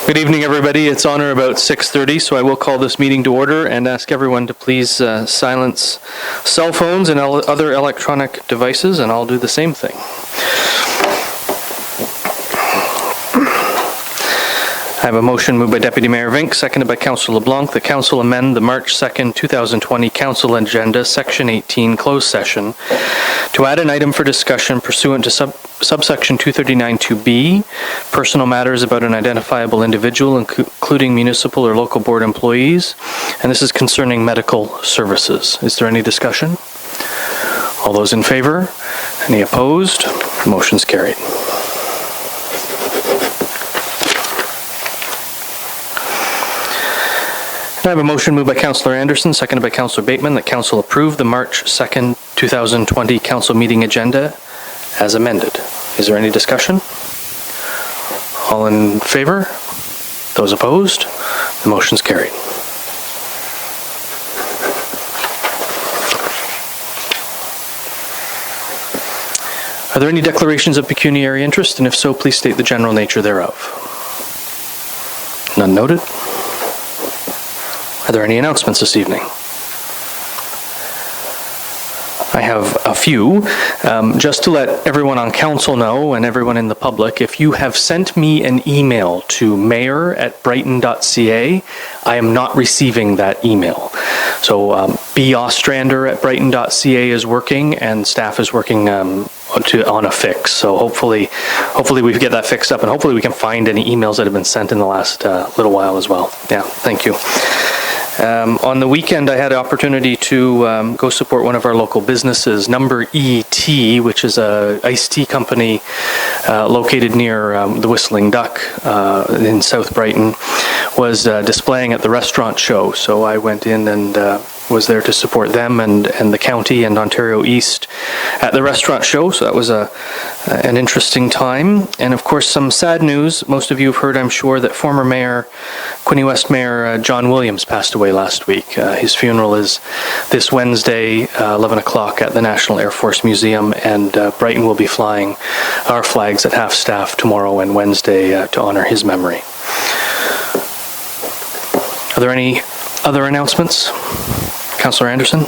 Good evening, everybody. It's on or about 6:30, so I will call this meeting to order and ask everyone to please silence cell phones and other electronic devices, and I'll do the same thing. I have a motion moved by Deputy Mayor Vink, seconded by Councillor LeBlanc, that Council amend the March 2nd, 2020 Council Agenda, Section 18, closed session, to add an item for discussion pursuant to subsection 239(2)B, personal matters about an identifiable individual, including municipal or local board employees, and this is concerning medical services. Is there any discussion? All those in favor? Any opposed? Motion's carried. I have a motion moved by Councillor Anderson, seconded by Councillor Bateman, that Council approve the March 2nd, 2020 Council meeting agenda as amended. Is there any discussion? All in favor? Those opposed? The motion's carried. Are there any declarations of pecuniary interest? And if so, please state the general nature thereof. None noted. Are there any announcements this evening? I have a few. Just to let everyone on council know and everyone in the public, if you have sent me an email to mayor@brighton.ca, I am not receiving that email. So B. Ostrander@brighton.ca is working, and staff is working on a fix. So hopefully we get that fixed up, and hopefully we can find any emails that have been sent in the last little while as well. Yeah, thank you. On the weekend, I had an opportunity to go support one of our local businesses, Number ET, which is a iced tea company located near the Whistling Duck in South Brighton, was displaying at the restaurant show. So I went in and was there to support them and the county and Ontario East at the restaurant show. So that was an interesting time. And of course, some sad news. Most of you have heard, I'm sure, that former Mayor, Quinte West Mayor John Williams passed away last week. His funeral is this Wednesday, 11 o'clock at the National Air Force Museum, and Brighton will be flying our flags at half-staff tomorrow and Wednesday to honor his memory. Are there any other announcements? Councillor Anderson?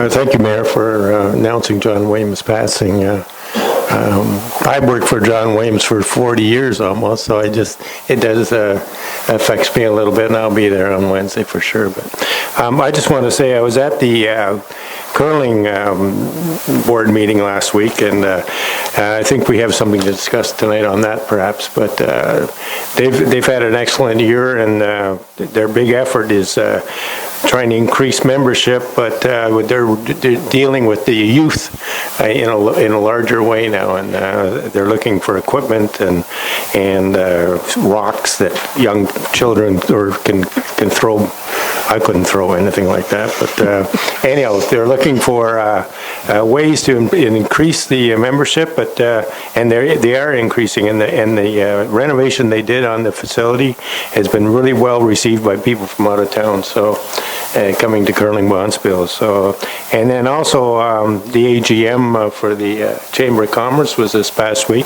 Thank you, Mayor, for announcing John Williams' passing. I worked for John Williams for 40 years almost, so it does affects me a little bit, and I'll be there on Wednesday for sure. But I just want to say I was at the curling board meeting last week, and I think we have something to discuss tonight on that, perhaps. But they've had an excellent year, and their big effort is trying to increase membership, but they're dealing with the youth in a larger way now, and they're looking for equipment and rocks that young children can throw. I couldn't throw anything like that, but anyhow, they're looking for ways to increase the membership, but and they are increasing, and the renovation they did on the facility has been really well received by people from out of town. So coming to Curling Bonspiel. So, and then also the AGM for the Chamber of Commerce was this past week,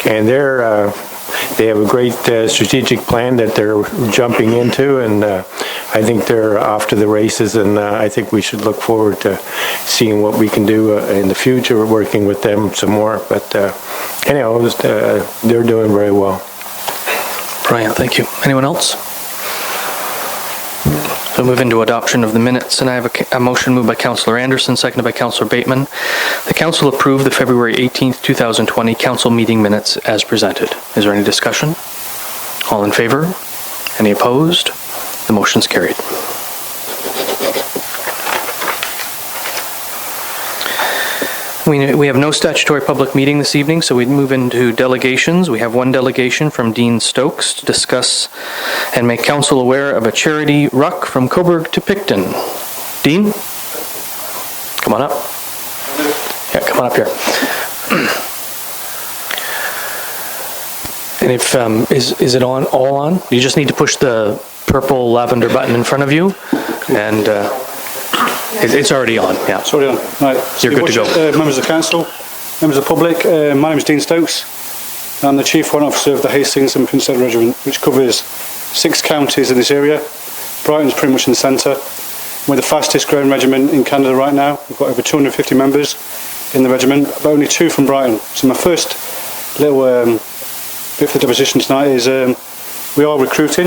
and they have a great strategic plan that they're jumping into, and I think they're off to the races, and I think we should look forward to seeing what we can do in the future. We're working with them some more, but anyhow, they're doing very well. Brian, thank you. Anyone else? We'll move into adoption of the minutes, and I have a motion moved by Councillor Anderson, seconded by Councillor Bateman. The Council approved the February 18th, 2020 Council meeting minutes as presented. Is there any discussion? All in favor? Any opposed? The motion's carried. We have no statutory public meeting this evening, so we move into delegations. We have one delegation from Dean Stokes to discuss and make council aware of a charity ruck from Cobourg to Picton. Dean? Come on up. Yeah, come on up here. And if is it on? All on? You just need to push the purple lavender button in front of you, and it's already on. Yeah, it's already on. Right, you're good to go. Members of council, members of the public. My name is Dean Stokes. I'm the Chief Warrant Officer of the Hastings and Prince Edward Regiment, which covers 6 counties in this area. Brighton's pretty much in the centre. We're the fastest growing regiment in Canada right now. We've got over 250 members in the regiment, but only 2 from Brighton. So my first little bit for the deposition tonight is we are recruiting.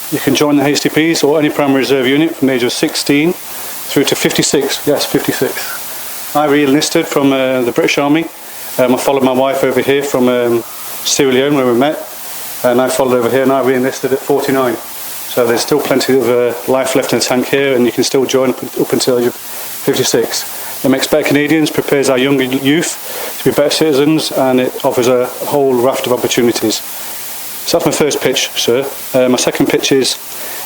You can join the HTPs or any primary reserve unit from the age of 16 through to 56. Yes, 56. I re-enlisted from the British Army. I followed my wife over here from Sierra Leone where we met, and I followed over here and I re-enlisted at 49. So there's still plenty of life left in the tank here, and you can still join up until you're 56. It makes better Canadians, prepares our younger youth to be better citizens, and it offers a whole raft of opportunities. So that's my first pitch, sir. My second pitch is,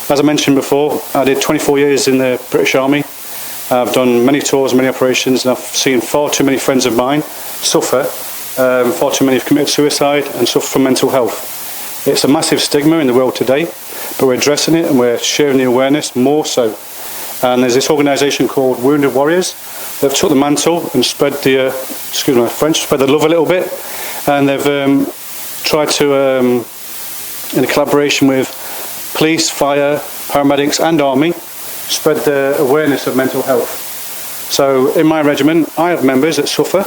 as I mentioned before, I did 24 years in the British Army. I've done many tours, many operations, and I've seen far too many friends of mine suffer. Far too many have committed suicide and suffer from mental health. It's a massive stigma in the world today, but we're addressing it and we're sharing the awareness more so. And there's this organisation called Wounded Warriors. They've took the mantle and spread the, excuse my French, spread the love a little bit, and they've tried to, in a collaboration with police, fire, paramedics and army, spread the awareness of mental health. So in my regiment I have members that suffer,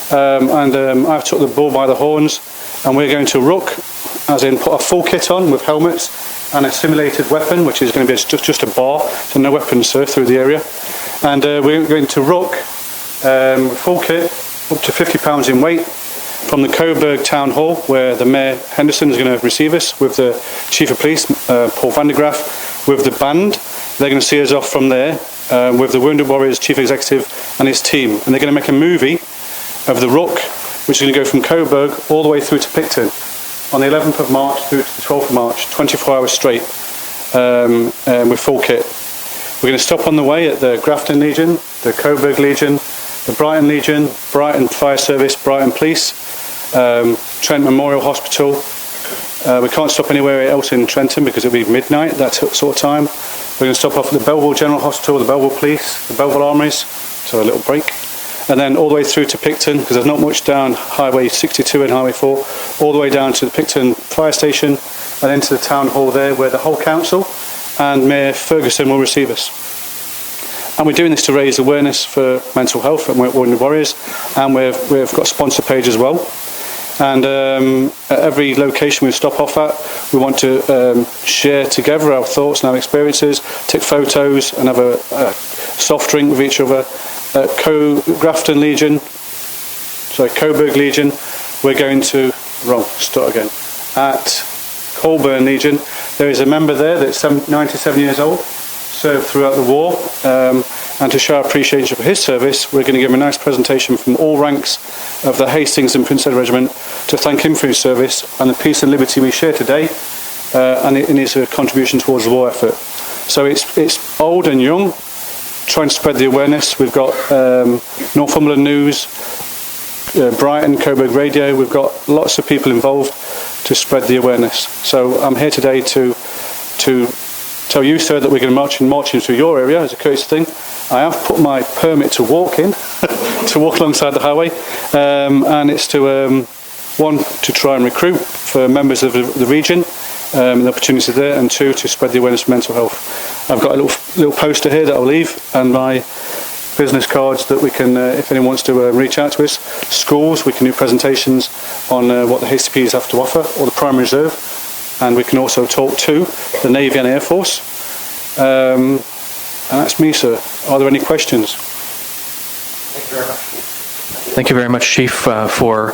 and I've took the bull by the horns, and we're going to ruck, as in put a full kit on with helmets and a simulated weapon, which is going to be just a bar, so no weapons, sir, through the area. And we're going to ruck full kit, up to 50 pounds in weight, from the Coburg Town Hall, where the Mayor Henderson is going to receive us, with the Chief of Police, Paul van der Graaf, with the band. They're going to see us off from there, with the Wounded Warriors Chief Executive and his team. And they're going to make a movie of the ruck, which is going to go from Coburg all the way through to Picton, on the 11th of March through to the 12th of March, 24 hours straight, with full kit. We're going to stop on the way at the Grafton Legion, the Coburg Legion, the Brighton Legion, Brighton Fire Service, Brighton Police, Trent Memorial Hospital. We can't stop anywhere else in Trenton because it'll be midnight, that sort of time. We're going to stop off at the Belleville General Hospital, the Belleville Police, the Belleville Armories, so a little break. And then all the way through to Picton, because there's not much down Highway 62 and Highway 4, all the way down to the Picton Fire Station, and then to the Town Hall there, where the whole council and Mayor Ferguson will receive us. And we're doing this to raise awareness for mental health at Wounded Warriors, and we've got a sponsor page as well. And at every location we stop off at, we want to share together our thoughts and our experiences, take photos and have a soft drink with each other. At Coburg Legion, we're going to, at Colburn Legion, there is a member there that's 97 years old, served throughout the war, and to show our appreciation for his service, we're going to give him a nice presentation from all ranks of the Hastings and Prince Edward Regiment to thank him for his service and the peace and liberty we share today, and in his contribution towards the war effort. So it's old and young, trying to spread the awareness. We've got Northumberland News, Brighton, Coburg Radio. We've got lots of people involved to spread the awareness. So I'm here today to tell you, sir, that we're going to march into your area as a courtesy thing. I have put my permit to walk in, to walk alongside the highway, and it's to, one, to try and recruit for members of the region, and the opportunity there, and 2, to spread the awareness of mental health. I've got a little poster here that I'll leave, and my business cards that we can, if anyone wants to reach out to us. Schools, we can do presentations on what the HCPs have to offer, or the Primary Reserve, and we can also talk to the Navy and Air Force. And that's me, sir. Are there any questions? Thank you very much. Thank you very much, Chief, for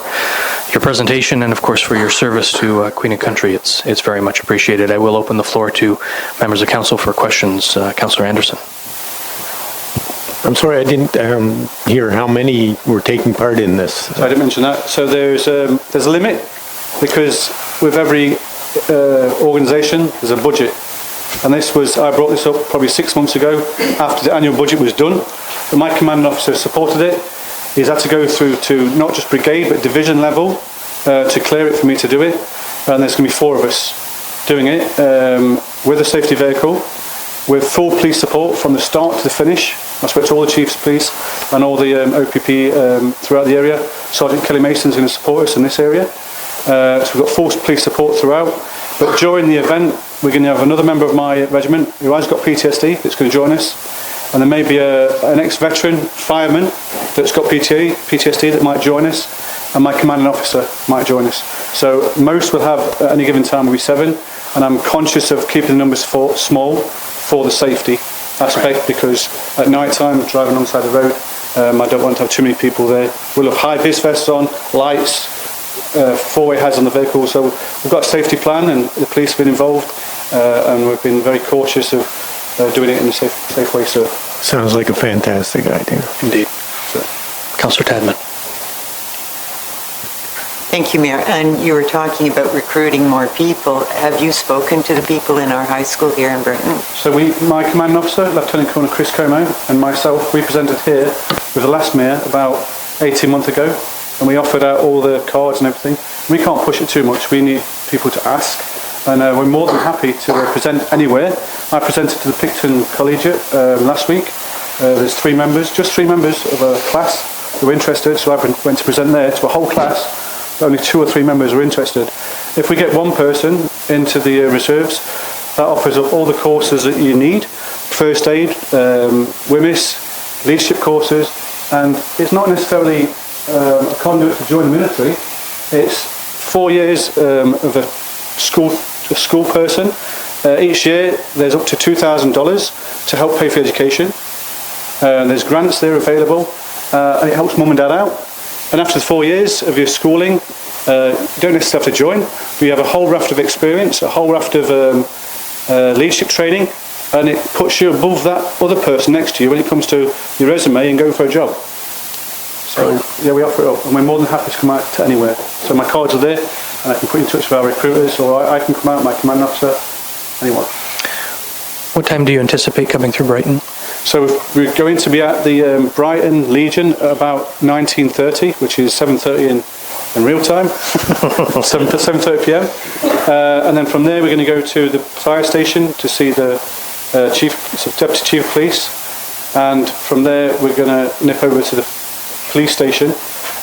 your presentation and, of course, for your service to Queen and Country. It's very much appreciated. I will open the floor to members of council for questions. Councillor Anderson. I'm sorry, I didn't hear how many were taking part in this. So I didn't mention that. So there's a limit, because with every organisation there's a budget. And I brought this up probably 6 months ago after the annual budget was done. But my commanding officer supported it. He's had to go through to not just brigade but division level to clear it for me to do it. And there's going to be 4 of us doing it with a safety vehicle, with full police support from the start to the finish. I spoke to all the chiefs of police and all the OPP throughout the area. Sergeant Kelly Mason is going to support us in this area. So we've got full police support throughout. But during the event, we're going to have another member of my regiment who has got PTSD that's going to join us. And there may be an ex-veteran fireman that's got PTSD that might join us. And my commanding officer might join us. So most will have, at any given time, will be 7. And I'm conscious of keeping the numbers small for the safety aspect, because at night time, driving alongside the road, I don't want to have too many people there. We'll have high-vis vests on, lights, four-way hazards on the vehicle. So we've got a safety plan, and the police have been involved, and we've been very cautious of doing it in a safe way, sir. Sounds like a fantastic idea. Indeed. Councillor Tadman. Thank you, Mayor. And you were talking about recruiting more people. Have you spoken to the people in our high school here in Brighton? So my commanding officer, Lieutenant Colonel Chris Como, and myself, we presented here with the last mayor about 18 months ago, and we offered out all the cards and everything. We can't push it too much. We need people to ask, and we're more than happy to present anywhere. I presented to the Picton Collegiate last week. There's just three members of a class who were interested, so I went to present there to a whole class. Only 2 or 3 members are interested. If we get one person into the reserves, that offers up all the courses that you need: first aid, WMIS, leadership courses, and it's not necessarily a conduit to join the military. It's 4 years of a school person. Each year there's up to $2,000 to help pay for education. There's grants there available, and it helps mum and dad out. And after the 4 years of your schooling, you don't necessarily have to join, but you have a whole raft of experience, a whole raft of leadership training, and it puts you above that other person next to you when it comes to your resume and going for a job. So yeah, we offer it up, and we're more than happy to come out to anywhere. So my cards are there, and I can put you in touch with our recruiters, or I can come out, my commanding officer, anyone. What time do you anticipate coming through Brighton? So we're going to be at the Brighton Legion at about 19:30, which is 7:30 in real time, 7:30 p.m. And then from there we're going to go to the fire station to see the Deputy Chief of Police, and from there we're going to nip over to the police station.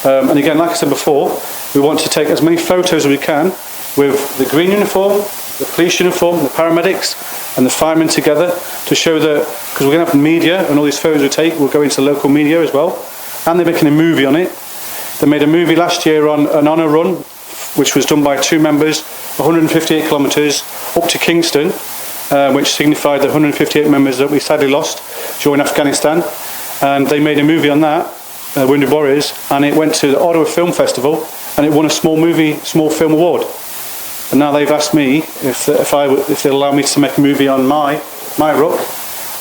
And again, like I said before, we want to take as many photos as we can with the green uniform, the police uniform, the paramedics and the firemen together, to show that, because we're going to have media and all these photos we take will go into local media as well, and they're making a movie on it. They made a movie last year on an honour run, which was done by 2 members, 158 kilometres up to Kingston, which signified the 158 members that we sadly lost during Afghanistan. And they made a movie on that, Wounded Warriors, and it went to the Ottawa Film Festival, and it won a small film award. And now they've asked me if they'll allow me to make a movie on my ruck.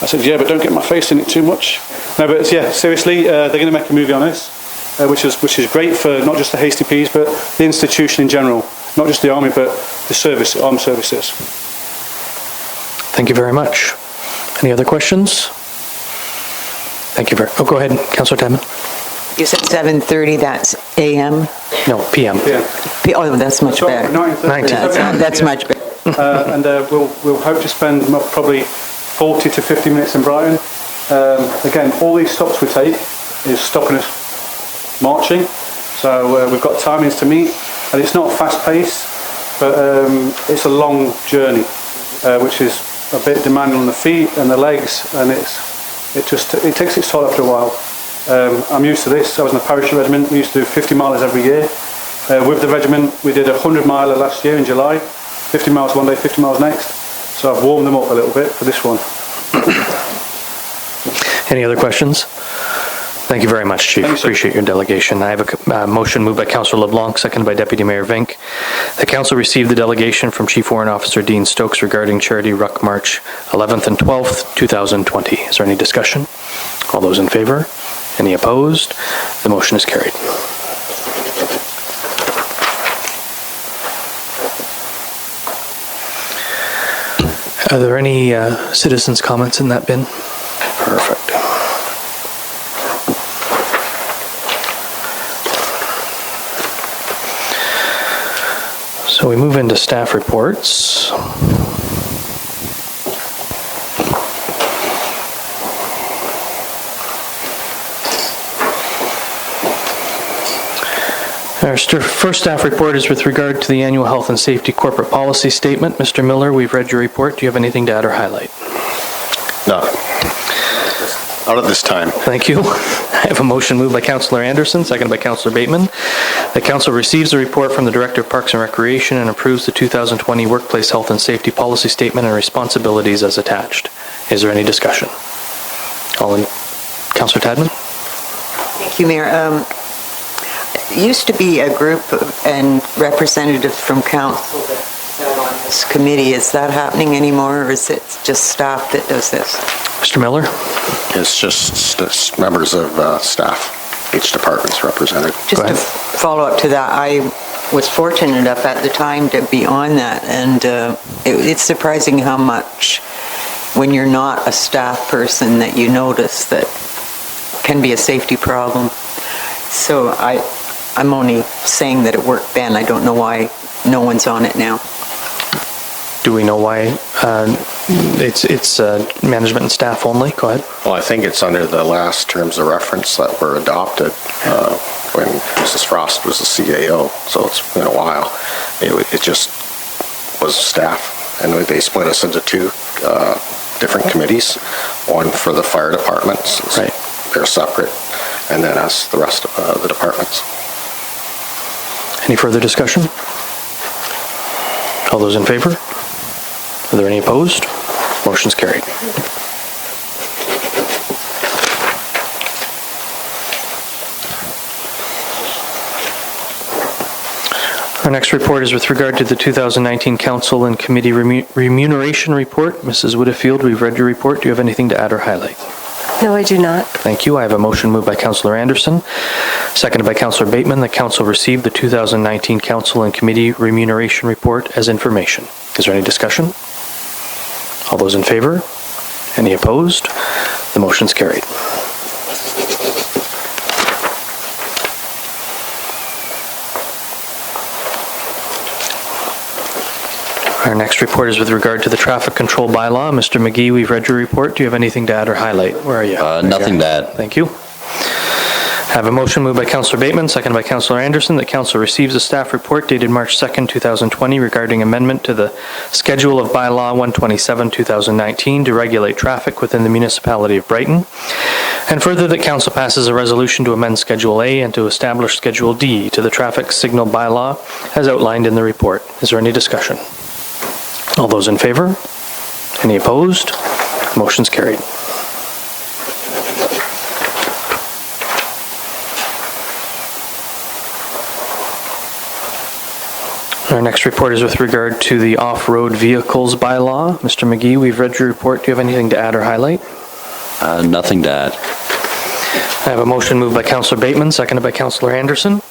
I said, yeah, but don't get my face in it too much. No, but yeah, seriously, they're going to make a movie on us, which is great for not just the Hasty Peas, but the institution in general. Not just the army, but the armed services. Thank you very much. Any other questions? Thank you go ahead, Councillor Tadman. You said 7:30, that's AM? No, PM. Yeah. Oh, that's much better. 9:30. That's much better. And we'll hope to spend probably 40 to 50 minutes in Brighton. Again, all these stops we take is stopping us marching. So we've got timings to meet, and it's not fast paced, but it's a long journey, which is a bit demanding on the feet and the legs, and it takes its toll after a while. I'm used to this. I was in the parachute regiment. We used to do 50 milers every year. With the regiment, we did a 100 miler last year in July. 50 miles one day, 50 miles next. So I've warmed them up a little bit for this one. Any other questions? Thank you very much, Chief. Thank you, sir. Appreciate your delegation. I have a motion moved by Councillor LeBlanc, seconded by Deputy Mayor Vink. The Council received the delegation from Chief Warrant Officer Dean Stokes regarding Charity Ruck March 11th and 12th, 2020. Is there any discussion? All those in favor? Any opposed? The motion is carried. Are there any citizens' comments in that bin? Perfect. So we move into staff reports. Our first staff report is with regard to the annual health and safety corporate policy statement. Mr. Miller, we've read your report. Do you have anything to add or highlight? No. Not at this time. Thank you. I have a motion moved by Councillor Anderson, seconded by Councillor Bateman, that Council receives the report from the Director of Parks and Recreation and approves the 2020 Workplace Health and Safety Policy Statement and Responsibilities as attached. Is there any discussion? All in. Councillor Tadman? Thank you, Mayor. It used to be a group and representatives from council that sat on this committee. Is that happening anymore, or is it just staff that does this? Mr. Miller? It's just members of staff. Each department's represented. Just to follow up to that, I was fortunate enough at the time to be on that, and it's surprising how much, when you're not a staff person, that you notice that can be a safety problem. So I'm only saying that it worked then. I don't know why no one's on it now. Do we know why it's management and staff only? Go ahead. Well, I think it's under the last terms of reference that were adopted when Mrs. Frost was the CAO, so it's been a while. It just was staff, and they split us into two different committees, one for the fire departments. Right. They're separate, and then us, the rest of the departments. Any further discussion? All those in favor? Are there any opposed? Motion's carried. Our next report is with regard to the 2019 Council and Committee Remuneration Report. Mrs. Whitfield, we've read your report. Do you have anything to add or highlight? No, I do not. Thank you. I have a motion moved by Councillor Anderson, seconded by Councillor Bateman, that Council receive the 2019 Council and Committee Remuneration Report as information. Is there any discussion? All those in favor? Any opposed? The motion's carried. Our next report is with regard to the traffic control bylaw. Mr. McGee, we've read your report. Do you have anything to add or highlight? Where are you? Nothing to add. Thank you. I have a motion moved by Councillor Bateman, seconded by Councillor Anderson, that Council receives a staff report dated March 2nd, 2020 regarding amendment to the schedule of bylaw 127-2019 to regulate traffic within the municipality of Brighton, and further that Council passes a resolution to amend Schedule A and to establish Schedule D to the traffic signal bylaw as outlined in the report. Is there any discussion? All those in favor? Any opposed? Motion's carried. Our next report is with regard to the off-road vehicles bylaw. Mr. McGee, we've read your report. Do you have anything to add or highlight? Nothing to add. I have a motion moved by Councillor Bateman, seconded by Councillor Anderson.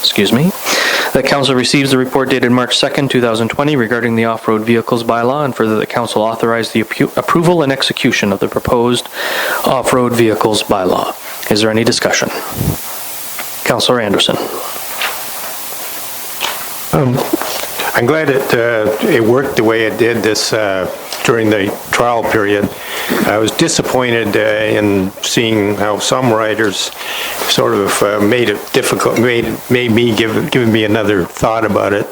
Excuse me. That Council receives the report dated March 2nd, 2020 regarding the off-road vehicles bylaw, and further that Council authorize the approval and execution of the proposed off-road vehicles bylaw. Is there any discussion? Councillor Anderson. I'm glad it worked the way it did this during the trial period. I was disappointed in seeing how some riders sort of made it difficult, made me give me another thought about it.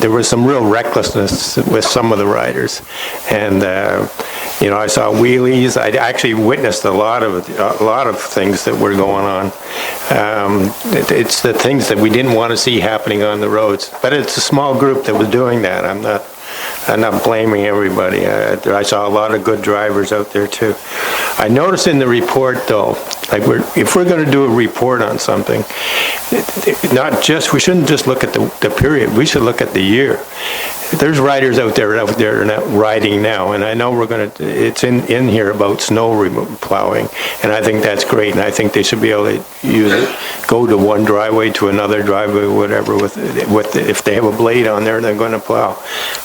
There was some real recklessness with some of the riders, and I saw wheelies. I actually witnessed a lot of things that were going on. It's the things that we didn't want to see happening on the roads. But it's a small group that was doing that. I'm not blaming everybody. I saw a lot of good drivers out there too. I noticed in the report though, if we're going to do a report on something, we shouldn't just look at the period. We should look at the year. There's riders out there riding now, and I know it's in here about snow plowing, and I think that's great, and I think they should be able to use it, go to one driveway to another driveway, whatever, if they have a blade on there, they're going to plow.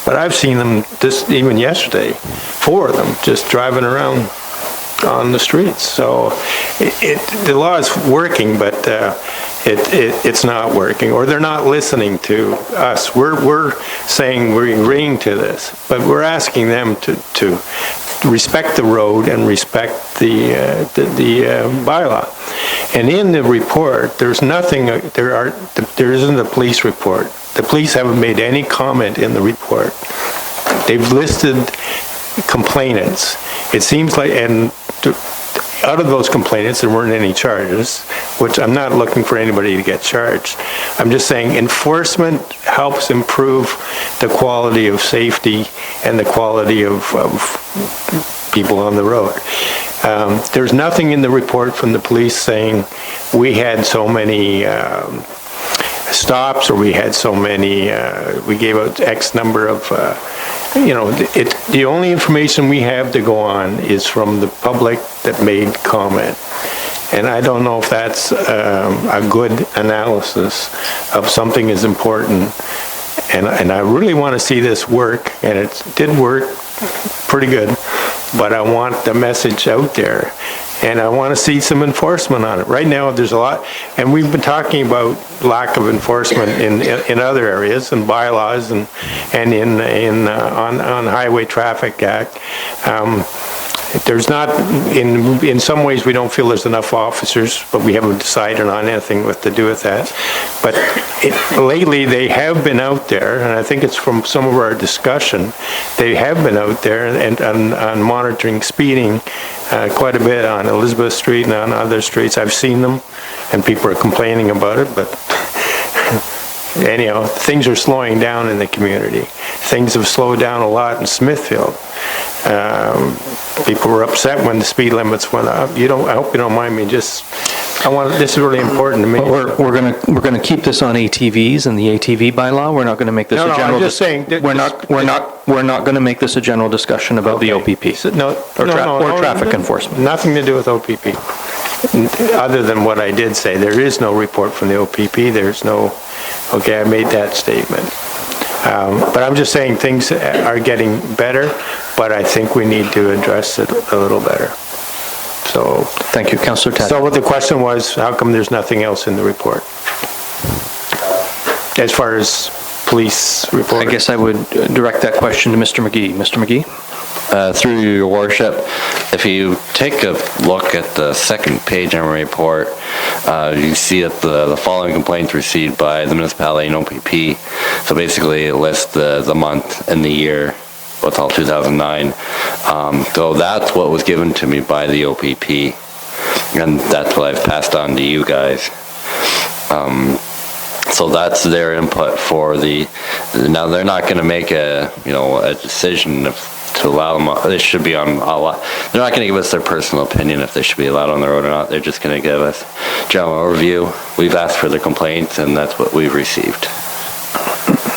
But I've seen them even yesterday, 4 of them just driving around on the streets. So the law is working, but it's not working, or they're not listening to us. We're saying we're agreeing to this, but we're asking them to respect the road and respect the bylaw. And in the report, there's nothing. There isn't a police report. The police haven't made any comment in the report. They've listed complainants. It seems like, and out of those complainants, there weren't any charges, which I'm not looking for anybody to get charged. I'm just saying enforcement helps improve the quality of safety and the quality of people on the road. There's nothing in the report from the police saying we had so many stops, or we had so many, we gave out X number of, the only information we have to go on is from the public that made comment. And I don't know if that's a good analysis of something as important. And I really want to see this work, and it did work pretty good, but I want the message out there. And I want to see some enforcement on it. Right now, there's a lot, and we've been talking about lack of enforcement in other areas, and bylaws, and on Highway Traffic Act. There's not, in some ways, we don't feel there's enough officers, but we haven't decided on anything what to do with that. But lately, they have been out there, and I think it's from some of our discussion, they have been out there and on monitoring speeding quite a bit on Elizabeth Street and on other streets. I've seen them, and people are complaining about it, but anyhow, things are slowing down in the community. Things have slowed down a lot in Smithfield. People were upset when the speed limits went up. I hope you don't mind me. This is really important to me. We're gonna keep this on ATVs and the ATV bylaw. We're not gonna make this a general. I'm just saying. We're not gonna make this a general discussion about the OPP. Or traffic enforcement. Nothing to do with OPP. Other than what I did say, there is no report from the OPP. There's no. Okay, I made that statement. But I'm just saying things are getting better, but I think we need to address it a little better. So, thank you, Councillor Tad. So what the question was, how come there's nothing else in the report? As far as police report? I guess I would direct that question to Mr. McGee. Mr. McGee? Through your worship, if you take a look at the second page of the report, you see that the following complaints received by the municipality and OPP. So basically it lists the month and the year, what's all 2009. So that's what was given to me by the OPP, and that's what I've passed on to you guys. So that's their input for now they're not going to make a decision to allow them. This should be on a lot. They're not going to give us their personal opinion if they should be allowed on the road or not. They're just going to give us general overview. We've asked for their complaints, and that's what we've received.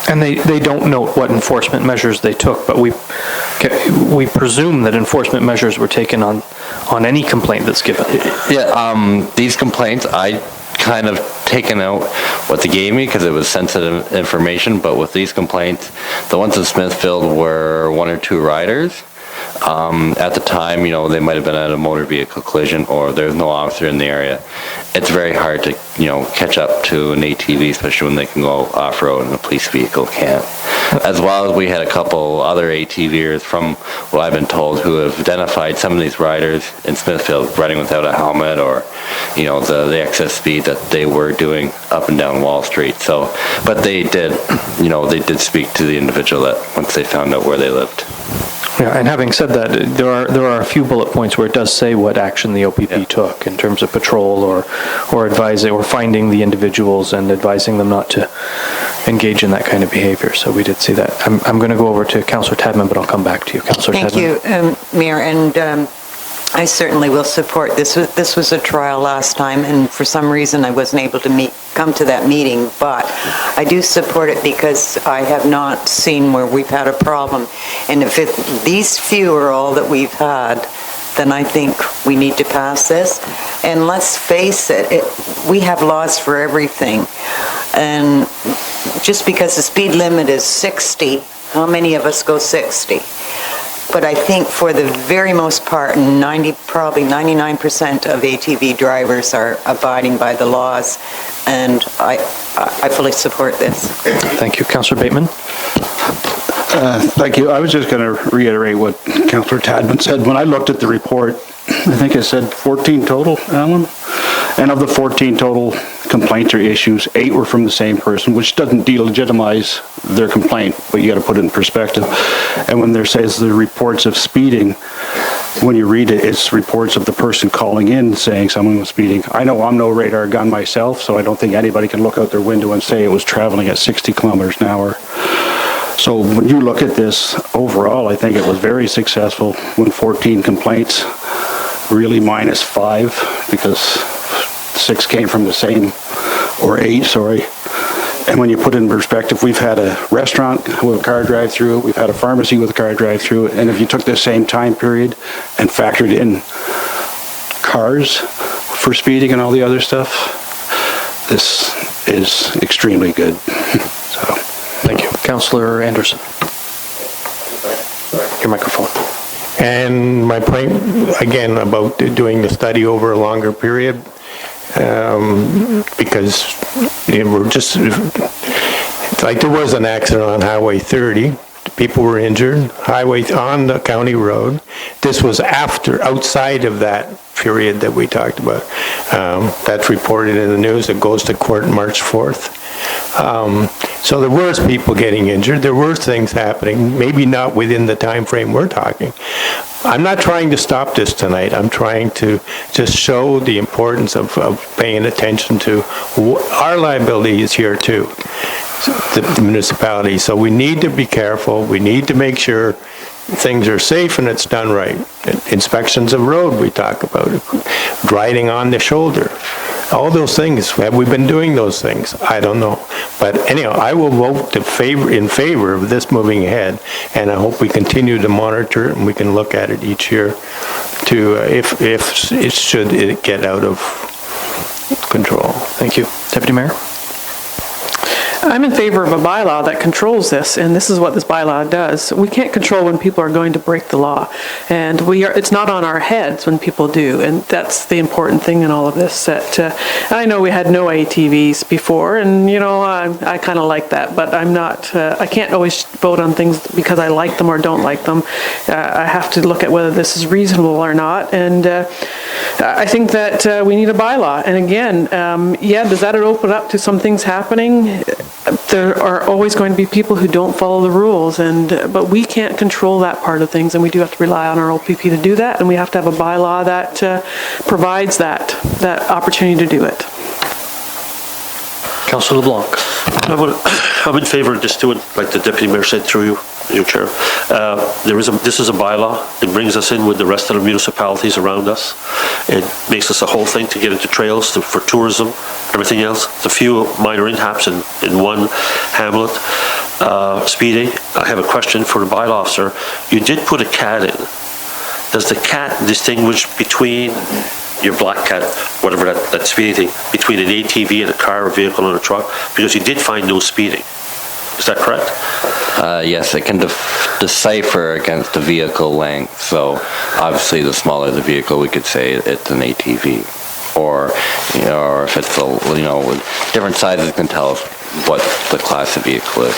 And they don't note what enforcement measures they took, but we presume that enforcement measures were taken on any complaint that's given. Yeah, these complaints, I kind of taken out what they gave me because it was sensitive information, but with these complaints, the ones in Smithfield were 1 or 2 riders. At the time, they might have been at a motor vehicle collision, or there's no officer in the area. It's very hard to, catch up to an ATV, especially when they can go off-road and a police vehicle can't. As well as we had a couple other ATVers, from what I've been told, who have identified some of these riders in Smithfield riding without a helmet, or, the excess speed that they were doing up and down Wall Street. So, but they did, they did speak to the individual that once they found out where they lived. Yeah, and having said that, there are a few bullet points where it does say what action the OPP took in terms of patrol or advising or finding the individuals and advising them not to engage in that kind of behavior. So we did see that. I'm going to go over to Councillor Tadman, but I'll come back to you, Councillor Tadman. Thank you, Mayor, and I certainly will support this. This was a trial last time, and for some reason I wasn't able to come to that meeting, but I do support it because I have not seen where we've had a problem. And if these few are all that we've had, then I think we need to pass this. And let's face it, we have laws for everything. And just because the speed limit is 60, how many of us go 60? But I think for the very most part, probably 99% of ATV drivers are abiding by the laws, and I fully support this. Thank you. Councillor Bateman? Thank you. I was just going to reiterate what Councillor Tadman said. When I looked at the report, I think it said 14 total, Alan? And of the 14 total complaints or issues, 8 were from the same person, which doesn't delegitimize their complaint, but you got to put it in perspective. And when there says the reports of speeding, when you read it, it's reports of the person calling in saying someone was speeding. I know I'm no radar gun myself, so I don't think anybody can look out their window and say it was traveling at 60 kilometers an hour. So when you look at this overall, I think it was very successful when 14 complaints, really minus 5, because 6 came from the same, or 8, sorry. And when you put it in perspective, we've had a restaurant with a car drive-through, we've had a pharmacy with a car drive-through, and if you took the same time period and factored in cars for speeding and all the other stuff, this is extremely good. So. Thank you. Councillor Anderson. Your microphone. And my point, again, about doing the study over a longer period, because we're just, like there was an accident on Highway 30, people were injured, highway on the county road. This was outside of that period that we talked about. That's reported in the news. It goes to court March 4th. So there was people getting injured. There were things happening, maybe not within the time frame we're talking. I'm not trying to stop this tonight. I'm trying to just show the importance of paying attention to our liability is here too, the municipality. So we need to be careful. We need to make sure things are safe and it's done right. Inspections of road we talk about, riding on the shoulder. All those things, have we been doing those things? I don't know. But anyhow, I will vote in favor of this moving ahead, and I hope we continue to monitor it and we can look at it each year to, if it should get out of control. Thank you. Deputy Mayor? I'm in favor of a bylaw that controls this, and this is what this bylaw does. We can't control when people are going to break the law, and it's not on our heads when people do, and that's the important thing in all of this. That I know we had no ATVs before, and I kind of like that, but I'm not. I can't always vote on things because I like them or don't like them. I have to look at whether this is reasonable or not, and I think that we need a bylaw. And again, does that open up to some things happening? There are always going to be people who don't follow the rules, but we can't control that part of things, and we do have to rely on our OPP to do that, and we have to have a bylaw that provides that opportunity to do it. Councillor LeBlanc. I'm in favor of just doing, like the Deputy Mayor said through you, your Chair. This is a bylaw. It brings us in with the rest of the municipalities around us. It makes us a whole thing to get into trails, for tourism, everything else. There's a few minor inhaps in one hamlet. Speeding. I have a question for the bylaw officer. You did put a cat in. Does the cat distinguish between your black cat, whatever that speeding thing, between an ATV and a car, a vehicle, and a truck? Because you did find no speeding. Is that correct? Yes, it can decipher against the vehicle length. So obviously, the smaller the vehicle, we could say it's an ATV, or if it's with different sizes, can tell us what the class of vehicle is.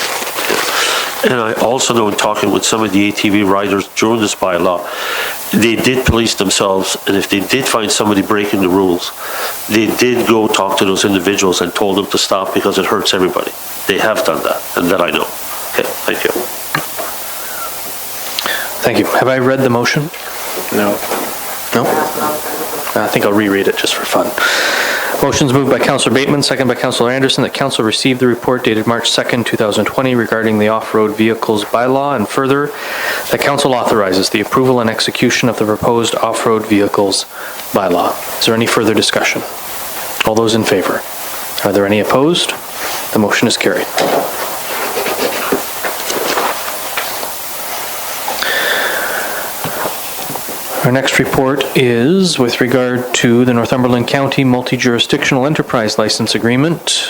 And I also know in talking with some of the ATV riders during this bylaw, they did police themselves, and if they did find somebody breaking the rules, they did go talk to those individuals and told them to stop because it hurts everybody. They have done that, and that I know. Okay, thank you. Thank you. Have I read the motion? No. No? I think I'll reread it just for fun. Motion's moved by Councillor Bateman, second by Councillor Anderson, that Council receive the report dated March 2nd, 2020 regarding the off-road vehicles bylaw, and further, that Council authorizes the approval and execution of the proposed off-road vehicles bylaw. Is there any further discussion? All those in favor? Are there any opposed? The motion is carried. Our next report is with regard to the Northumberland County Multi-Jurisdictional Enterprise License Agreement.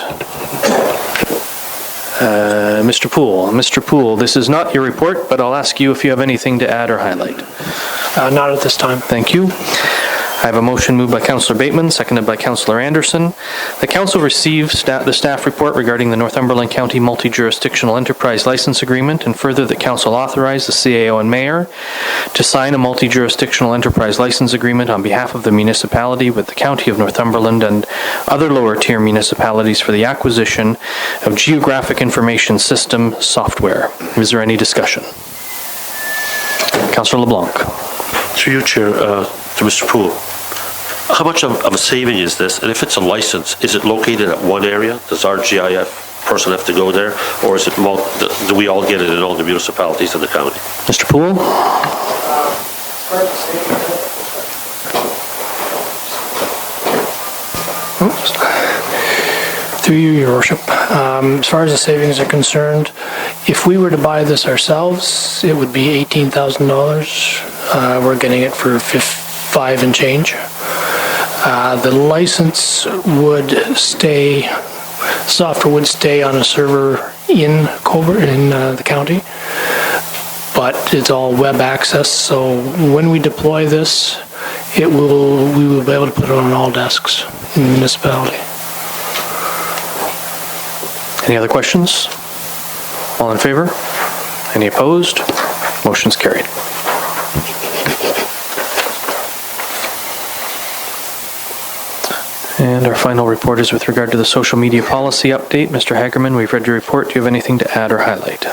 Mr. Poole. Mr. Poole, this is not your report, but I'll ask you if you have anything to add or highlight. Not at this time. Thank you. I have a motion moved by Councillor Bateman, seconded by Councillor Anderson. The council receives the staff report regarding the Northumberland County Multi-Jurisdictional Enterprise License Agreement, and further that council authorize the CAO and mayor to sign a multi-jurisdictional enterprise license agreement on behalf of the municipality with the County of Northumberland and other lower tier municipalities for the acquisition of geographic information system software. Is there any discussion? Councillor LeBlanc. Through you, Chair, to Mr. Poole. How much of a saving is this? And if it's a license, is it located at one area? Does our GIF person have to go there? Or is it do we all get it in all the municipalities in the county? Mr. Poole? Through you, Your Worship. As far as the savings are concerned, if we were to buy this ourselves, it would be $18,000. We're getting it for $5 and change. The license would stay, software would stay on a server in Cobourg, in the county, but it's all web access. So when we deploy this, we will be able to put it on all desks in the municipality. Any other questions? All in favor? Any opposed? Motion's carried. And our final report is with regard to the social media policy update. Mr. Hagerman, we've read your report. Do you have anything to add or highlight?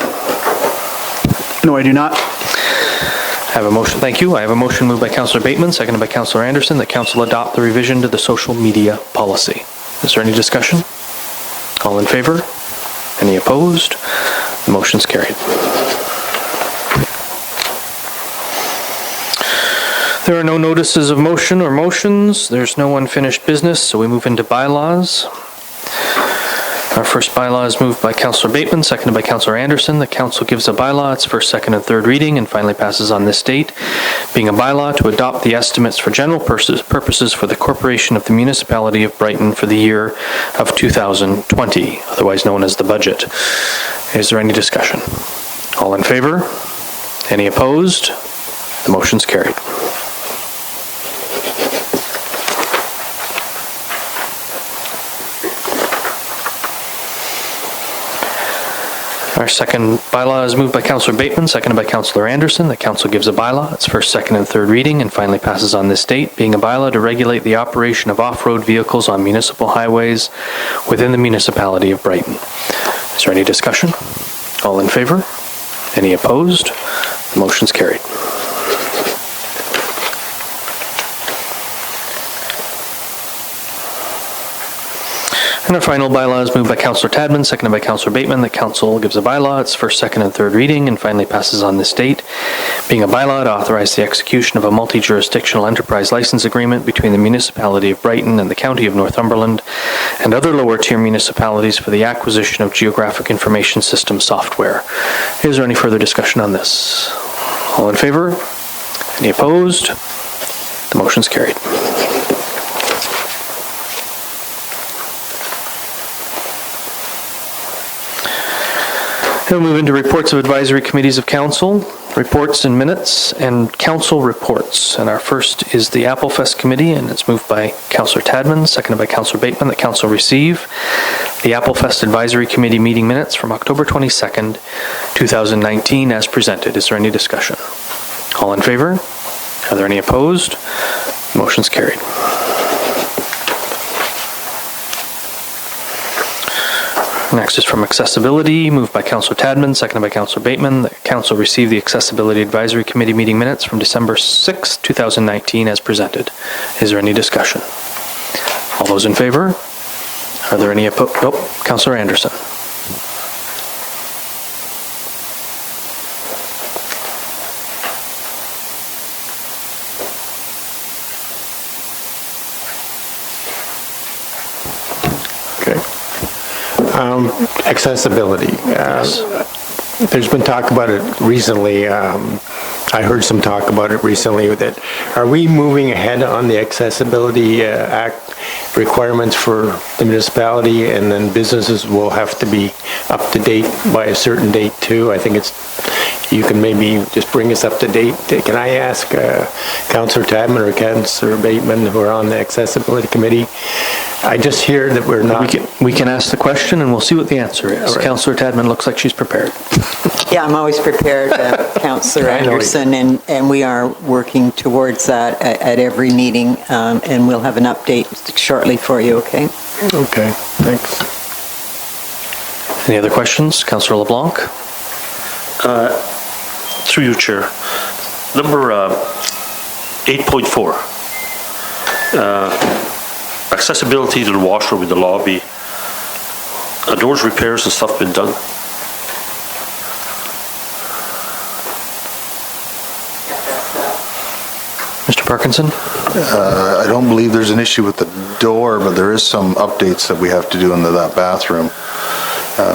No, I do not. I have a motion. Thank you. I have a motion moved by Councillor Bateman, seconded by Councillor Anderson, that council adopt the revision to the social media policy. Is there any discussion? All in favor? Any opposed? The motion's carried. There are no notices of motion or motions. There's no unfinished business, so we move into bylaws. Our first bylaw is moved by Councillor Bateman, seconded by Councillor Anderson. The council gives a bylaw its first, second, and third reading and finally passes on this date, being a bylaw to adopt the estimates for general purposes for the corporation of the municipality of Brighton for the year of 2020, otherwise known as the budget. Is there any discussion? All in favor? Any opposed? The motion's carried. Our second bylaw is moved by Councillor Bateman, seconded by Councillor Anderson. The council gives a bylaw its first, second, and third reading and finally passes on this date, being a bylaw to regulate the operation of off-road vehicles on municipal highways within the municipality of Brighton. Is there any discussion? All in favor? Any opposed? The motion's carried. And our final bylaw is moved by Councillor Tadman, seconded by Councillor Bateman. The council gives a bylaw its first, second, and third reading and finally passes on this date, being a bylaw to authorize the execution of a multi-jurisdictional enterprise license agreement between the municipality of Brighton and the County of Northumberland and other lower-tier municipalities for the acquisition of geographic information system software. Is there any further discussion on this? All in favor? Any opposed? The motion's carried. We'll move into reports of advisory committees of council, reports and minutes, and council reports. And our first is the Applefest Committee, and it's moved by Councillor Tadman, seconded by Councillor Bateman, that council receive the Applefest Advisory Committee meeting minutes from October 22nd, 2019 as presented. Is there any discussion? All in favor? Are there any opposed? Motion's carried. Next is from Accessibility, moved by Councillor Tadman, seconded by Councillor Bateman. The council received the Accessibility Advisory Committee meeting minutes from December 6, 2019 as presented. Is there any discussion? All those in favor? Are there any opposed? Nope. Councillor Anderson. Accessibility. There's been talk about it recently. I heard some talk about it recently. That are we moving ahead on the Accessibility Act requirements for the municipality, and then businesses will have to be up to date by a certain date too? I think you can maybe just bring us up to date. Can I ask Councillor Tadman or Councillor Bateman, who are on the Accessibility Committee? I just hear that we're not. We can ask the question and we'll see what the answer is. All right. Councillor Tadman looks like she's prepared. Yeah, I'm always prepared, Councillor I know you- Anderson, and we are working towards that at every meeting, and we'll have an update shortly for you, okay? Okay, thanks. Any other questions? Councillor LeBlanc? Through you, Chair. Number 8.4. Accessibility to the washroom in the lobby. Are those repairs and stuff been done? Mr. Parkinson? I don't believe there's an issue with the door, but there is some updates that we have to do into that bathroom.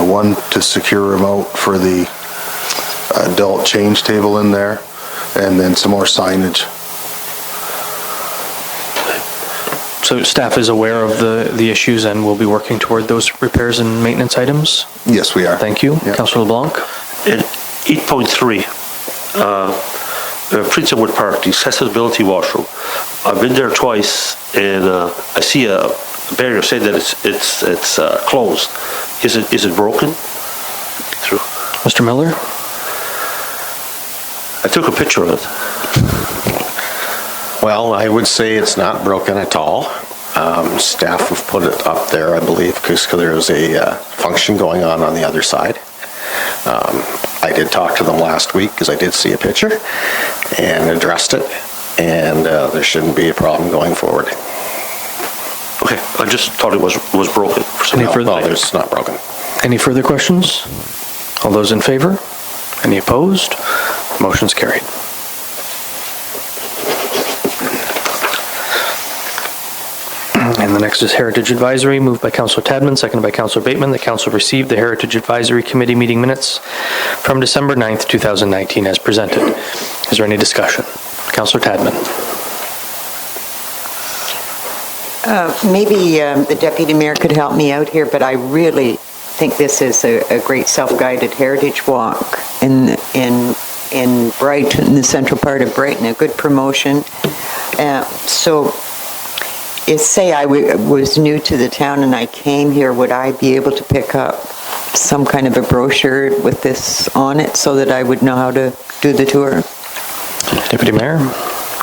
One, to secure remote for the adult change table in there, and then some more signage. So staff is aware of the issues and will be working toward those repairs and maintenance items? Yes, we are. Thank you. Yeah. Councillor LeBlanc? And 8.3, Prince Edward Park, the accessibility washroom. I've been there twice, and I see a barrier saying that it's closed. Is it broken? Through. Mr. Miller? I took a picture of it. Well, I would say it's not broken at all. Staff have put it up there, I believe, because there is a function going on the other side. I did talk to them last week because I did see a picture and addressed it, and there shouldn't be a problem going forward. Okay, I just thought it was broken. For some Any further- No, it's not broken. Any further questions? All those in favor? Any opposed? Motion's carried. And the next is Heritage Advisory, moved by Councillor Tadman, seconded by Councillor Bateman. The Council received the Heritage Advisory Committee meeting minutes from December 9th, 2019 as presented. Is there any discussion? Councillor Tadman. Maybe the Deputy Mayor could help me out here, but I really think this is a great self-guided heritage walk in Brighton, in the central part of Brighton, a good promotion. So, say I was new to the town and I came here, would I be able to pick up some kind of a brochure with this on it so that I would know how to do the tour? Deputy Mayor.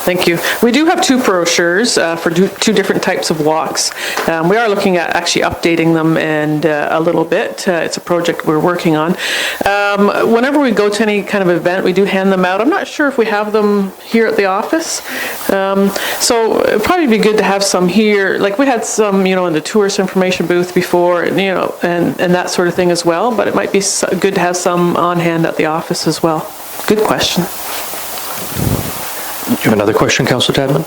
Thank you. We do have two brochures for two different types of walks. We are looking at actually updating them and a little bit. It's a project we're working on. Whenever we go to any kind of event, we do hand them out. I'm not sure if we have them here at the office. So it'd probably be good to have some here. Like we had some, in the tourist information booth before, and that sort of thing as well. But it might be good to have some on hand at the office as well. Good question. You have another question, Councillor Tadman?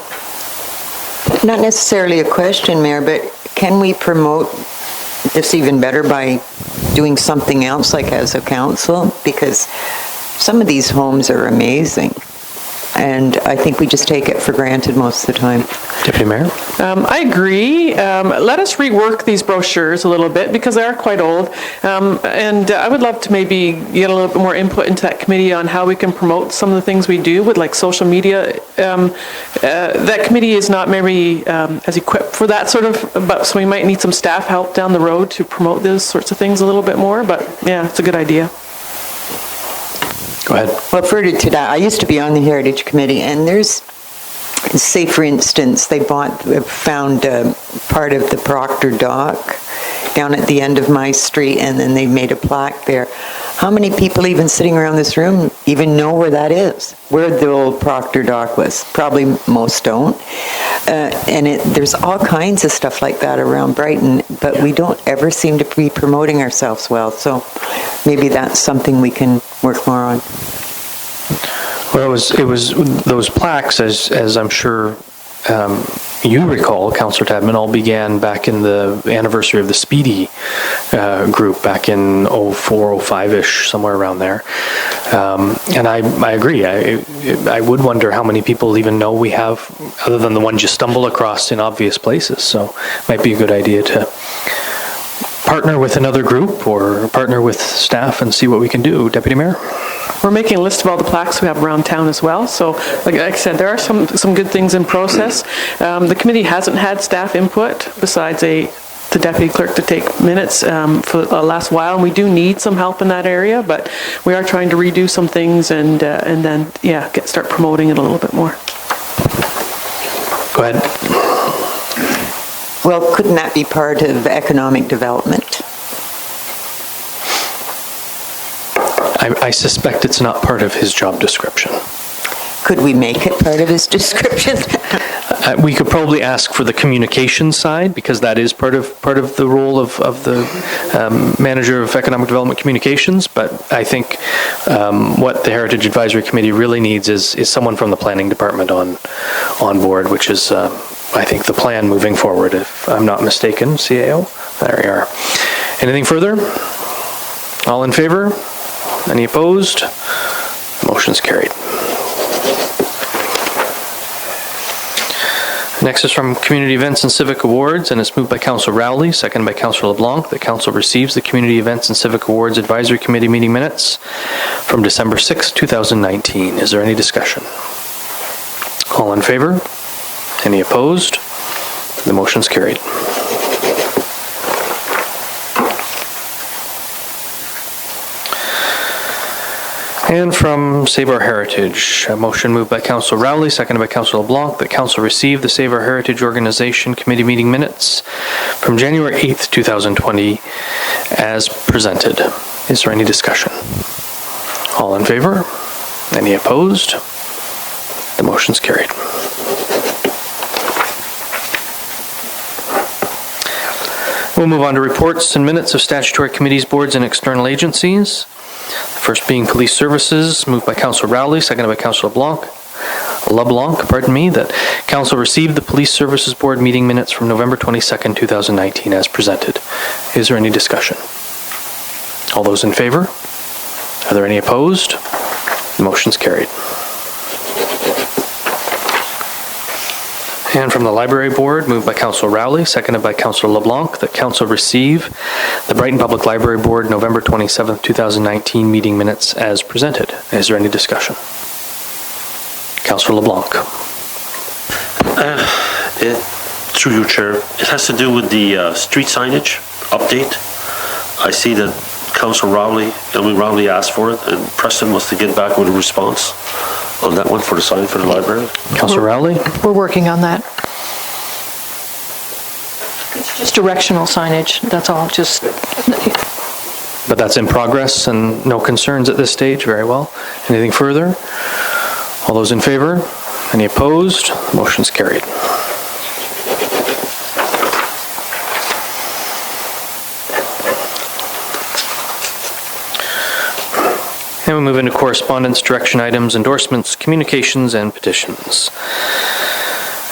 Not necessarily a question, Mayor, but can we promote this even better by doing something else, like as a council? Because some of these homes are amazing, and I think we just take it for granted most of the time. Deputy Mayor? I agree. Let us rework these brochures a little bit because they are quite old. And I would love to maybe get a little bit more input into that committee on how we can promote some of the things we do with like social media. That committee is not maybe as equipped for that sort of, but so we might need some staff help down the road to promote those sorts of things a little bit more. But yeah, it's a good idea. Go ahead. Well, further to that, I used to be on the Heritage Committee, and there's, say for instance, they found part of the Proctor Dock down at the end of my street, and then they made a plaque there. How many people even sitting around this room even know where that is, where the old Proctor Dock was? Probably most don't. And there's all kinds of stuff like that around Brighton, but we don't ever seem to be promoting ourselves well. So maybe that's something we can work more on. Well, it was those plaques, as I'm sure you recall, Councillor Tadman, all began back in the anniversary of the Speedy group back in 04, 05-ish, somewhere around there. And I agree. I would wonder how many people even know we have, other than the ones you stumble across in obvious places. So it might be a good idea to partner with another group or partner with staff and see what we can do. Deputy Mayor? We're making a list of all the plaques we have around town as well. So, like I said, there are some good things in process. The committee hasn't had staff input besides the deputy clerk to take minutes for the last while. And we do need some help in that area, but we are trying to redo some things and then, yeah, start promoting it a little bit more. Go ahead. Well, couldn't that be part of economic development? I suspect it's not part of his job description. Could we make it part of his description? We could probably ask for the communication side, because that is part of the role of the manager of economic development communications. But I think what the Heritage Advisory Committee really needs is someone from the planning department on board, which is I think the plan moving forward, if I'm not mistaken. CAO, there you are. Anything further? All in favor? Any opposed? Motion's carried. Next is from Community Events and Civic Awards, and it's moved by Councillor Rowley, seconded by Councillor LeBlanc, that Council receives the Community Events and Civic Awards Advisory Committee meeting minutes from December 6, 2019. Is there any discussion? All in favor? Any opposed? The motion's carried. And from Save Our Heritage, a motion moved by Councillor Rowley, seconded by Councillor LeBlanc, that Council receive the Save Our Heritage Organization Committee meeting minutes from January 8th, 2020 as presented. Is there any discussion? All in favor? Any opposed? The motion's carried. We'll move on to reports and minutes of statutory committees, boards, and external agencies. The first being Police Services, moved by Councillor Rowley, seconded by Councillor LeBlanc, that Council received the Police Services Board meeting minutes from November 22nd, 2019 as presented. Is there any discussion? All those in favor? Are there any opposed? The motion's carried. And from the Library Board, moved by Councillor Rowley, seconded by Councillor LeBlanc, that Council receive the Brighton Public Library Board November 27th, 2019 meeting minutes as presented. Is there any discussion? Councillor LeBlanc. Through you, Chair, it has to do with the street signage update. I see that Councillor Rowley asked for it, and Preston wants to get back with a response on that one for the sign for the library. Councillor Rowley? We're working on that. It's just directional signage, that's all, just... But that's in progress and no concerns at this stage. Very well. Anything further? All those in favor? Any opposed? Motion's carried. And we move into correspondence, direction items, endorsements, communications, and petitions.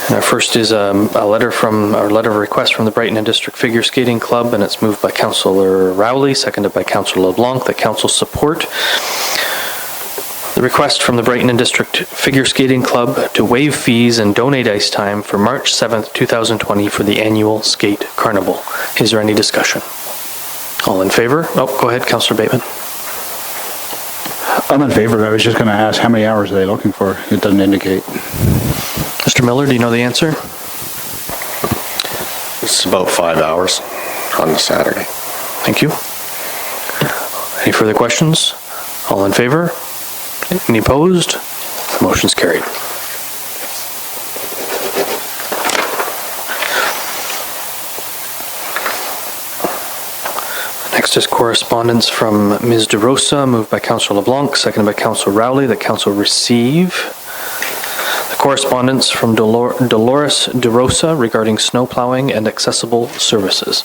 And our first is a letter of request from the Brighton and District Figure Skating Club, and it's moved by Councillor Rowley, seconded by Councillor LeBlanc, that Council support the request from the Brighton and District Figure Skating Club to waive fees and donate ice time for March 7th, 2020 for the annual skate carnival. Is there any discussion? All in favor? Oh, go ahead, Councillor Bateman. I'm in favor. I was just going to ask, how many hours are they looking for? It doesn't indicate. Mr. Miller, do you know the answer? It's about 5 hours on the Saturday. Thank you. Any further questions? All in favor? Any opposed? The motion's carried. Next is correspondence from Ms. DeRosa, moved by Councillor LeBlanc, seconded by Councillor Rowley, that Council receive the correspondence from Dolores DeRosa regarding snow plowing and accessible services.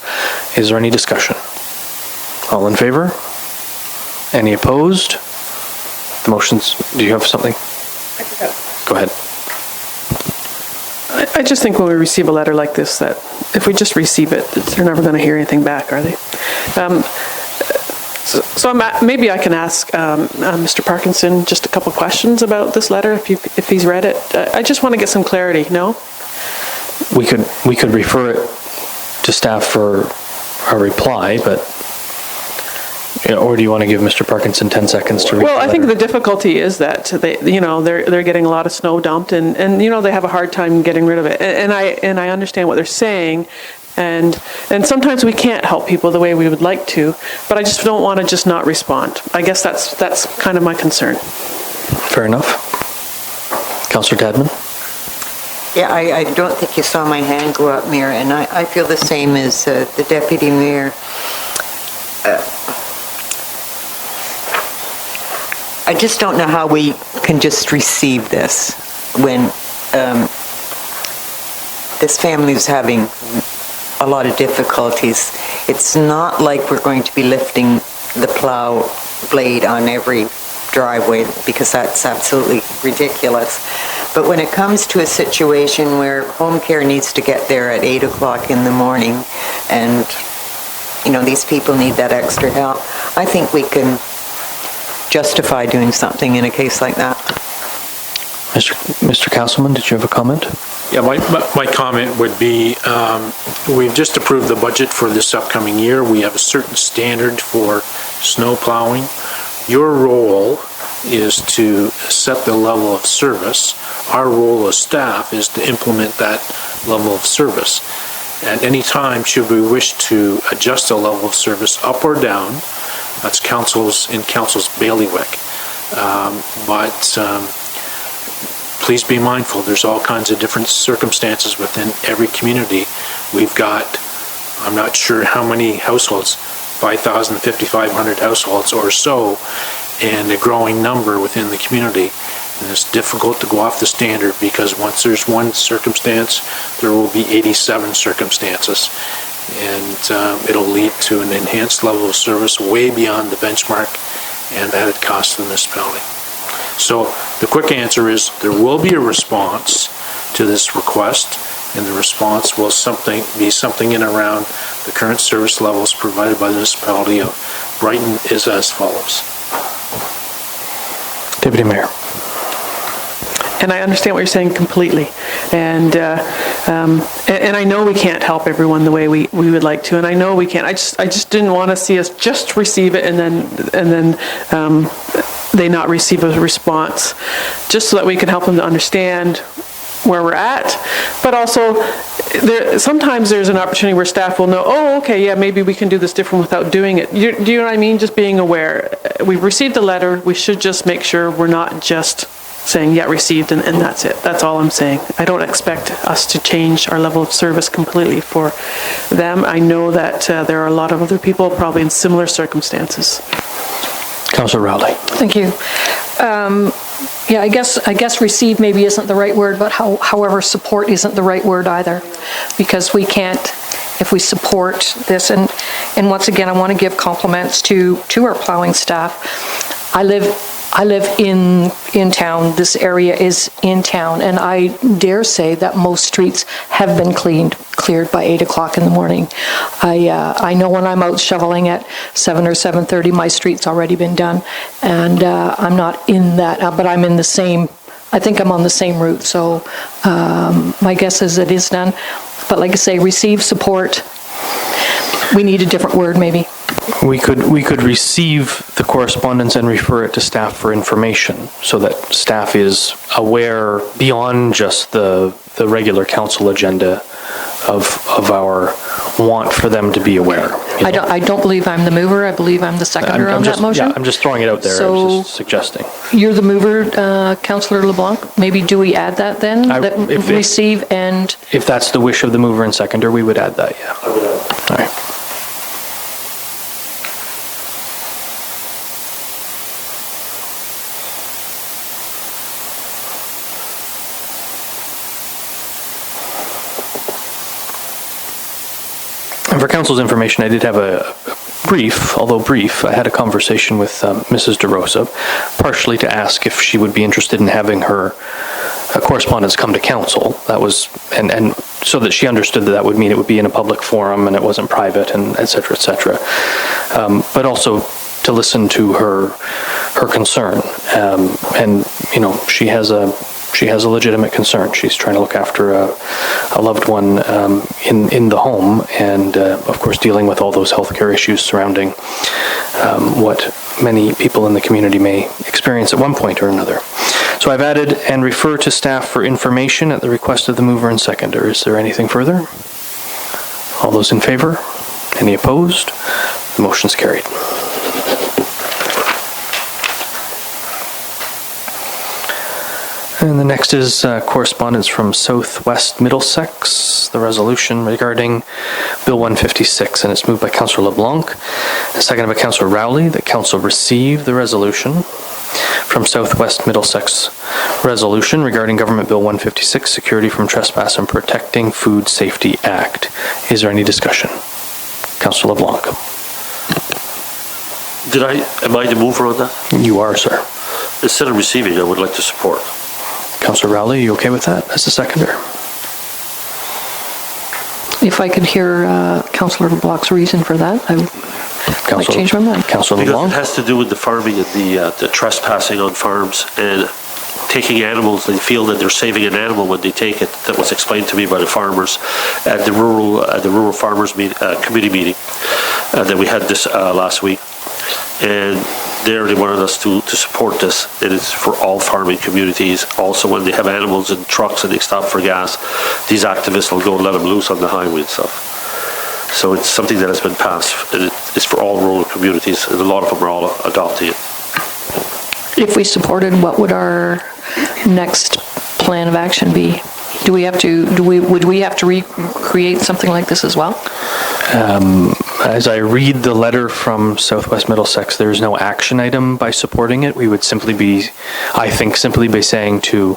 Is there any discussion? All in favor? Any opposed? The motions, do you have something? Go ahead. I just think when we receive a letter like this, that if we just receive it, they're never going to hear anything back, are they? Maybe I can ask Mr. Parkinson just a couple questions about this letter if he's read it. I just want to get some clarity. No? We could refer it to staff for a reply, but or do you want to give Mr. Parkinson 10 seconds to read? Well, I think the difficulty is that they're getting a lot of snow dumped, and they have a hard time getting rid of it. And I understand what they're saying. And sometimes we can't help people the way we would like to, but I just don't want to just not respond. I guess that's kind of my concern. Fair enough. Councillor Tadman? Yeah, I don't think you saw my hand go up, Mayor, and I feel the same as the Deputy Mayor. I just don't know how we can just receive this when this family is having a lot of difficulties. It's not like we're going to be lifting the plow blade on every driveway, because that's absolutely ridiculous. But when it comes to a situation where home care needs to get there at 8 o'clock in the morning, and these people need that extra help, I think we can justify doing something in a case like that. Mr. Castleman, did you have a comment? Yeah, my comment would be, we've just approved the budget for this upcoming year. We have a certain standard for snow plowing. Your role is to set the level of service. Our role as staff is to implement that level of service. At any time, should we wish to adjust the level of service up or down, that's council's bailiwick. Please be mindful, there's all kinds of different circumstances within every community. We've got, I'm not sure how many households, 5,000, 5,500 households or so, and a growing number within the community. And it's difficult to go off the standard, because once there's one circumstance, there will be 87 circumstances. And it'll lead to an enhanced level of service way beyond the benchmark and added cost to the municipality. So the quick answer is there will be a response to this request, and the response will be something in around the current service levels provided by the municipality of Brighton is as follows. Deputy Mayor. And I understand what you're saying completely, and I know we can't help everyone the way we would like to, and I know we can't. I just didn't want to see us just receive it and then they not receive a response, just so that we can help them to understand where we're at. But also, sometimes there's an opportunity where staff will know, oh, okay, yeah, maybe we can do this different without doing it. Do you know what I mean? Just being aware. We've received a letter. We should just make sure we're not just saying, yeah, received, and that's it. That's all I'm saying. I don't expect us to change our level of service completely for them. I know that there are a lot of other people probably in similar circumstances. Councillor Rowley. Thank you. Yeah, I guess receive maybe isn't the right word, but however, support isn't the right word either, because we can't, if we support this, and once again, I want to give compliments to our plowing staff. I live in town. This area is in town, and I dare say that most streets have been cleared by 8 o'clock in the morning. I know when I'm out shoveling at 7 or 7:30, my street's already been done, and I'm not in that, but I'm in the same. I think I'm on the same route. So my guess is it is done. But like I say, receive support. We need a different word, maybe. We could receive the correspondence and refer it to staff for information, so that staff is aware beyond just the regular council agenda of our want for them to be aware. I don't believe I'm the mover. I believe I'm the seconder on that motion. Yeah, I'm just throwing it out there. So I was just suggesting. You're the mover, Councillor LeBlanc. Maybe do we add that then? Receive and... If that's the wish of the mover and seconder, we would add that, yeah. All right. And for council's information, I did have a brief, although brief, I had a conversation with Mrs. DeRosa, partially to ask if she would be interested in having her correspondence come to council. That was, and so that she understood that would mean it would be in a public forum and it wasn't private, and et cetera, et cetera. But also to listen to her concern. And, you know, she has a legitimate concern. She's trying to look after a loved one in the home, and of course dealing with all those healthcare issues surrounding what many people in the community may experience at one point or another. So I've added "and refer to staff for information" at the request of the mover and seconder. Is there anything further? All those in favor? Any opposed? The motion's carried. And the next is correspondence from Southwest Middlesex, the resolution regarding Bill 156, and it's moved by Councillor LeBlanc, and seconded by Councillor Rowley, that Council receive the resolution from Southwest Middlesex resolution regarding Government Bill 156, Security from Trespass and Protecting Food Safety Act. Is there any discussion? Councillor LeBlanc. Am I the mover on that? You are, sir. Instead of receiving, I would like to support. Councillor Rowley, you okay with that as a seconder? If I could hear Councillor LeBlanc's reason for that, I might change my mind. Councillor Because LeBlanc? it has to do with the farming and the trespassing on farms and taking animals. They feel that they're saving an animal when they take it. That was explained to me by the farmers at the rural farmers committee meeting that we had this last week. And there they wanted us to support this. It is for all farming communities. Also, when they have animals in trucks and they stop for gas, these activists will go and let them loose on the highway and stuff. So it's something that has been passed, and it's for all rural communities, and a lot of them are all adopting it. If we supported, what would our next plan of action be? Would we have to recreate something like this as well? As I read the letter from Southwest Middlesex, there's no action item by supporting it. We would simply be saying to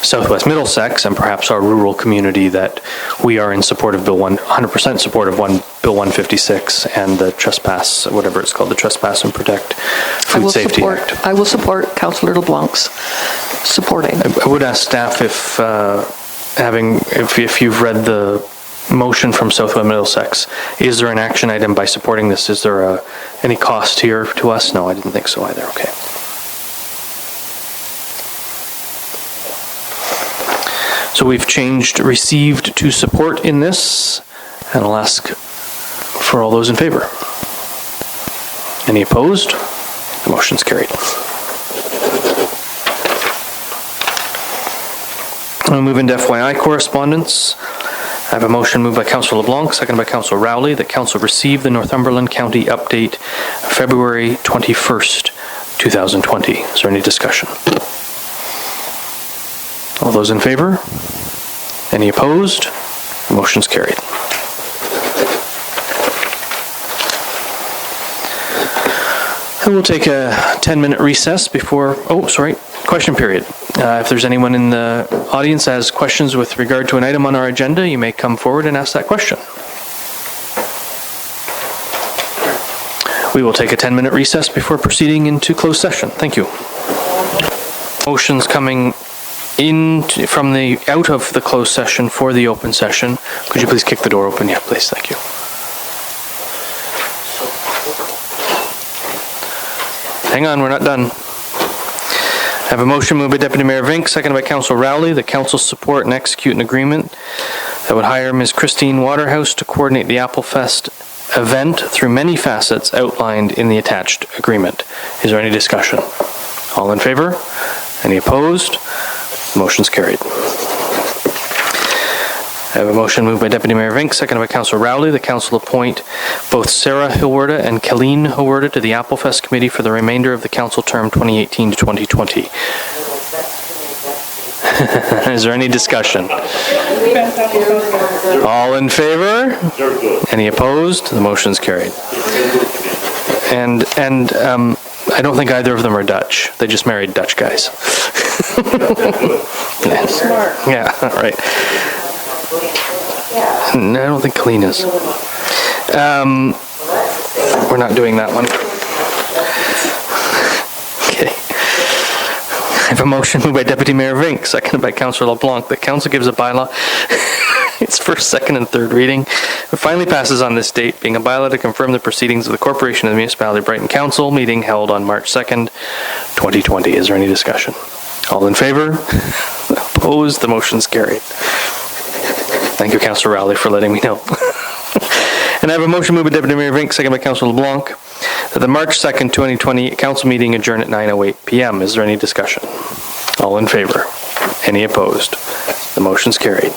Southwest Middlesex and perhaps our rural community that we are in support of 100% support of Bill 156 and the trespass, whatever it's called, the Trespass and Protect Food Safety Act. I will support Councillor LeBlanc's supporting. I would ask staff if you've read the motion from Southwest Middlesex, is there an action item by supporting this? Is there any cost here to us? No, I didn't think so either. Okay. So we've changed received to support in this, and I'll ask for all those in favor. Any opposed? The motion's carried. We'll move into FYI correspondence. I have a motion moved by Councillor LeBlanc, seconded by Councillor Rowley, that Council receive the Northumberland County update February 21st, 2020. Is there any discussion? All those in favor? Any opposed? The motion's carried. And we'll take a 10-minute recess before, question period. If there's anyone in the audience that has questions with regard to an item on our agenda, you may come forward and ask that question. We will take a 10-minute recess before proceeding into closed session. Thank you. Motions coming in from out of the closed session for the open session. Could you please kick the door open? Yeah, please. Thank you. Hang on, we're not done. I have a motion moved by Deputy Mayor Vink, seconded by Councillor Rowley, that Council support and execute an agreement that would hire Ms. Christine Waterhouse to coordinate the Applefest event through many facets outlined in the attached agreement. Is there any discussion? All in favor? Any opposed? Motion's carried. I have a motion moved by Deputy Mayor Vink, seconded by Councillor Rowley, that Council appoint both Sarah Hilwerda and Colleen Hilwerda to the Applefest Committee for the remainder of the Council term 2018 to 2020. Is there any discussion? All in favor? Any opposed? The motion's carried. And I don't think either of them are Dutch. They just married Dutch guys. Smart. Yeah, all right. No, I don't think Colleen is. We're not doing that one. Okay. I have a motion moved by Deputy Mayor Vink, seconded by Councillor LeBlanc, that council gives a bylaw its first, second, and third reading. It finally passes on this date, being a bylaw to confirm the proceedings of the Corporation of the Municipality of Brighton Council meeting held on March 2nd, 2020. Is there any discussion? All in favor? Opposed? The motion's carried. Thank you, Councillor Rowley, for letting me know. And I have a motion moved by Deputy Mayor Vink, second by Councillor LeBlanc, that the March 2nd, 2020 council meeting adjourn at 9:08 p.m. Is there any discussion? All in favor? Any opposed? The motion's carried.